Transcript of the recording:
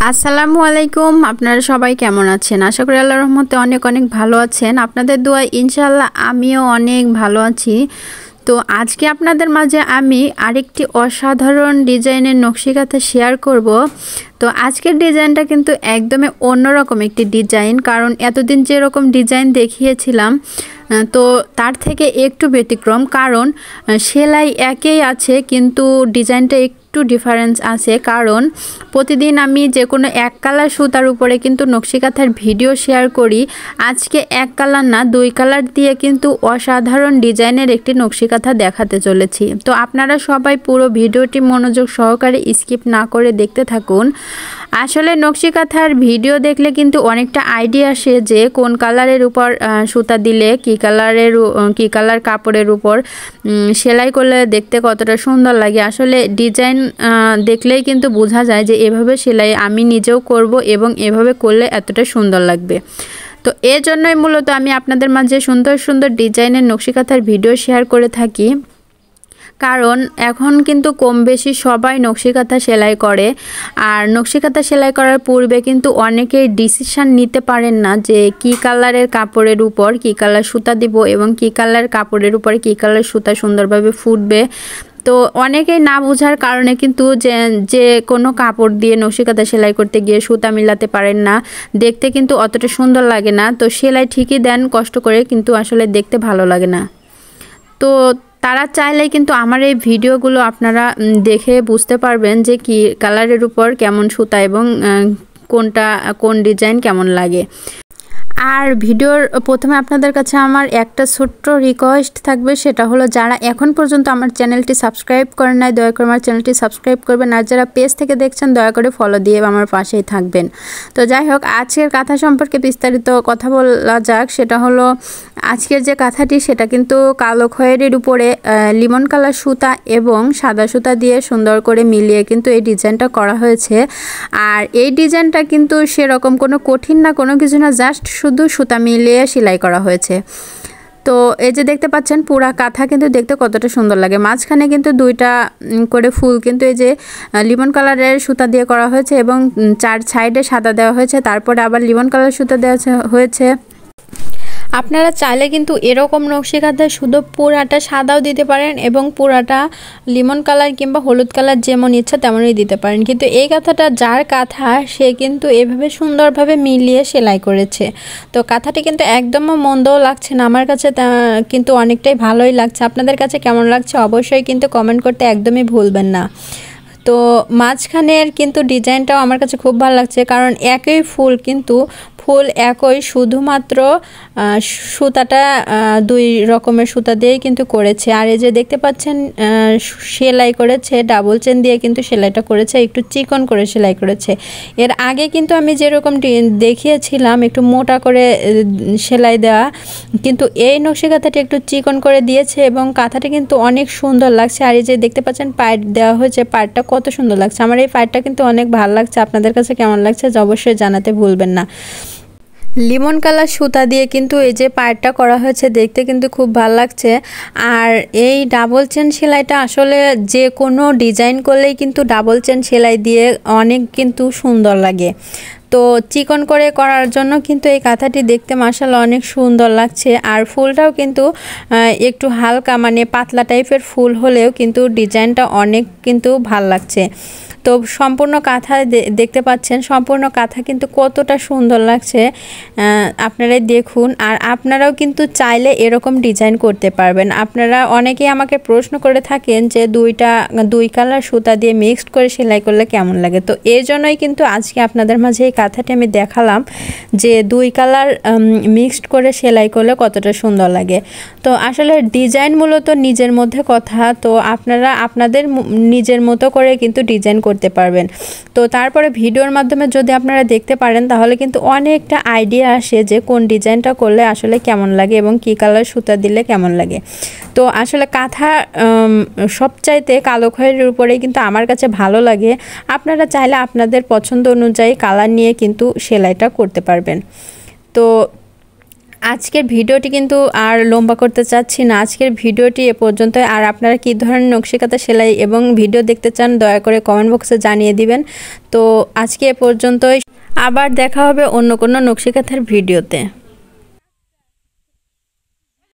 আসসালামু আলাইকুম। আপনারা সবাই কেমন আছেন? আশা করি আল্লাহর রহমতে অনেক অনেক ভালো আছেন। আপনাদের দোয়ায় ইনশাআল্লাহ আমিও অনেক ভালো আছি। তো আজকে আপনাদের মাঝে আমি আরেকটি অসাধারণ ডিজাইনের নকশিকাঁথা শেয়ার করব। তো আজকের ডিজাইনটা কিন্তু একদমই অন্যরকম একটি ডিজাইন, কারণ এতদিন যেরকম ডিজাইন দেখিয়েছিলাম তো তার থেকে একটু ব্যতিক্রম, কারণ সেলাই একই আছে কিন্তু ডিজাইনটা একটু ডিফারেন্স আছে। কারণ প্রতিদিন আমি যে কোনো এক কালার সুতার উপরে কিন্তু নকশিকাঁথার ভিডিও শেয়ার করি। আজকে এক কালার না, দুই কালার দিয়ে কিন্তু অসাধারণ ডিজাইনের একটি নকশিকাঁথা দেখাতে চলেছি। তো আপনারা সবাই পুরো ভিডিওটি মনোযোগ সহকারে স্কিপ না করে দেখতে থাকুন। আসলে নকশিকাঁথার ভিডিও দেখলে কিন্তু অনেকটা আইডিয়া আসে যে কোন কালারের উপর সুতা দিলে কি কালার কাপড়ের উপর সেলাই করলে দেখতে কতটা সুন্দর লাগে। আসলে ডিজাইন দেখলেই কিন্তু বোঝা যায় যে এভাবে সেলাই আমি নিজেও করব এবং এভাবে করলে এতটা সুন্দর লাগবে। তো এর জন্যই মূলত আমি আপনাদের মাঝে সুন্দর সুন্দর ডিজাইনের নকশিকাঁথার ভিডিও শেয়ার করে থাকি। কারণ এখন কিন্তু কম বেশি সবাই নকশিকাঁথা সেলাই করে, আর নকশিকাঁথা সেলাই করার পূর্বে কিন্তু অনেকেই ডিসিশন নিতে পারেন না যে কি কালারের কাপড়ের উপর কি কালার সুতা দিব এবং কি কালার কাপড়ের উপরে কি কালার সুতা সুন্দরভাবে ফুটবে। তো অনেকেই না বোঝার কারণে কিন্তু যে কোনো কাপড় দিয়ে নকশিকাঁথা সেলাই করতে গিয়ে সুতা মিলাতে পারেন না, দেখতে কিন্তু অতটা সুন্দর লাগে না। তো সেলাই ঠিকই দেন কষ্ট করে, কিন্তু আসলে দেখতে ভালো লাগে না। তো তারা চাইলেই কিন্তু আমার এই ভিডিওগুলো আপনারা দেখে বুঝতে পারবেন যে কি কালারের উপর কেমন সুতা এবং কোন ডিজাইন কেমন লাগে। আর ভিডিওর প্রথমে আপনাদের কাছে আমার একটা ছোট্ট রিকোয়েস্ট থাকবে, সেটা হলো যারা এখন পর্যন্ত আমার চ্যানেলটি সাবস্ক্রাইব করেন নাই দয়া করে আমার চ্যানেলটি সাবস্ক্রাইব করবেন, আর যারা পেজ থেকে দেখছেন দয়া করে ফলো দিয়ে আমার পাশেই থাকবেন। তো যাই হোক, আজকের কাঁথা সম্পর্কে বিস্তারিত কথা বলা যাক। সেটা হলো আজকের যে কাঁথাটি সেটা কিন্তু কালো খয়েরির উপরে লিমন কালার সুতা এবং সাদা সুতা দিয়ে সুন্দর করে মিলিয়ে কিন্তু এই ডিজাইনটা করা হয়েছে। আর এই ডিজাইনটা কিন্তু সেরকম কোনো কঠিন না, কোনো কিছু না, জাস্ট শুধু সুতা মিলিয়ে সেলাই করা হয়েছে। তো এই যে দেখতে পাচ্ছেন পুরা কাঁথা কিন্তু দেখতে কতটা সুন্দর লাগে। মাঝখানে কিন্তু দুইটা করে ফুল কিন্তু এই যে লিমন কালারের সুতা দিয়ে করা হয়েছে এবং চার সাইডে সাদা দেওয়া হয়েছে, তারপরে আবার লিমন কালার সুতা দেওয়া হয়েছে। আপনারা চাইলে কিন্তু এরকম নকশিকাঁথায় শুধু পুরাটা সাদাও দিতে পারেন এবং পুরাটা লিমন কালার কিংবা হলুদ কালার যেমন ইচ্ছা তেমনই দিতে পারেন, কিন্তু এই কাঁথাটা যার কাঁথা সে কিন্তু এভাবে সুন্দরভাবে মিলিয়ে সেলাই করেছে। তো কাঁথাটি কিন্তু একদমও মন্দও লাগছে না, আমার কাছে কিন্তু অনেকটাই ভালোই লাগছে। আপনাদের কাছে কেমন লাগছে অবশ্যই কিন্তু কমেন্ট করতে একদমই ভুলবেন না। তো মাঝখানের কিন্তু ডিজাইনটাও আমার কাছে খুব ভালো লাগছে, কারণ একই ফুল কিন্তু ফুল একই, শুধুমাত্র সুতাটা দুই রকমের সুতা দিয়েই কিন্তু করেছে। আর এই যে দেখতে পাচ্ছেন সেলাই করেছে ডাবল চেন দিয়ে কিন্তু সেলাইটা করেছে, একটু চিকন করে সেলাই করেছে। এর আগে কিন্তু আমি যেরকম দেখিয়েছিলাম একটু মোটা করে সেলাই দেওয়া, কিন্তু এই নকশিকাঁথাটি একটু চিকন করে দিয়েছে এবং কাঁথাটি কিন্তু অনেক সুন্দর লাগছে। আর এই যে দেখতে পাচ্ছেন পাইট দেওয়া হয়েছে, পাইটটা কত সুন্দর লাগছে। আমার এই পাইটটা কিন্তু অনেক ভালো লাগছে। আপনাদের কাছে কেমন লাগছে অবশ্যই জানাতে ভুলবেন না। লিমন কালার সুতা দিয়ে কিন্তু এই যে পাড়টা করা হয়েছে, দেখতে কিন্তু খুব ভালো লাগছে। আর এই ডাবল চেন সেলাইটা আসলে যে কোনো ডিজাইন করলেই কিন্তু ডাবল চেন সেলাই দিয়ে অনেক কিন্তু সুন্দর লাগে। তো চিকন করে করার জন্য কিন্তু এই কাঁথাটি দেখতে মাশাআল্লাহ অনেক সুন্দর লাগছে। আর ফুলটাও কিন্তু একটু হালকা মানে পাতলা টাইপের ফুল হলেও কিন্তু ডিজাইনটা অনেক কিন্তু ভাল লাগছে। তো সম্পূর্ণ কাঁথা দেখতে পাচ্ছেন, সম্পূর্ণ কাঁথা কিন্তু কতটা সুন্দর লাগছে আপনারাই দেখুন। আর আপনারাও কিন্তু চাইলে এরকম ডিজাইন করতে পারবেন। আপনারা অনেকেই আমাকে প্রশ্ন করে থাকেন যে দুই কালার সুতা দিয়ে মিক্সড করে সেলাই করলে কেমন লাগে। তো এই জন্যই কিন্তু আজকে আপনাদের মাঝে এই কাঁথাটি আমি দেখালাম যে দুই কালার মিক্সড করে সেলাই করলে কতটা সুন্দর লাগে। তো আসলে ডিজাইন মূলত নিজের মধ্যে কথা, তো আপনারা আপনাদের নিজের মতো করে কিন্তু ডিজাইন করতে পারবেন। তো তারপরে ভিডিওর মাধ্যমে যদি আপনারা দেখতে পারেন তাহলে কিন্তু অনেকটা আইডিয়া আসে যে কোন ডিজাইনটা করলে আসলে কেমন লাগে এবং কি কালার সুতা দিলে কেমন লাগে। তো আসলে কাঁথা সবচাইতে কালো খয়েরির উপরেই কিন্তু আমার কাছে ভালো লাগে। আপনারা চাইলে আপনাদের পছন্দ অনুযায়ী কালার নিয়ে কিন্তু সেলাইটা করতে পারবেন। তো আজকের ভিডিওটি কিন্তু আর লম্বা করতে চাচ্ছি না। আজকের ভিডিওটি এ পর্যন্ত। আর আপনারা কী ধরনের নকশি কাঁথা সেলাই এবং ভিডিও দেখতে চান দয়া করে কমেন্ট বক্সে জানিয়ে দিবেন। তো আজকে এ পর্যন্তই, আবার দেখা হবে অন্য কোনো নকশি কাঁথার ভিডিওতে।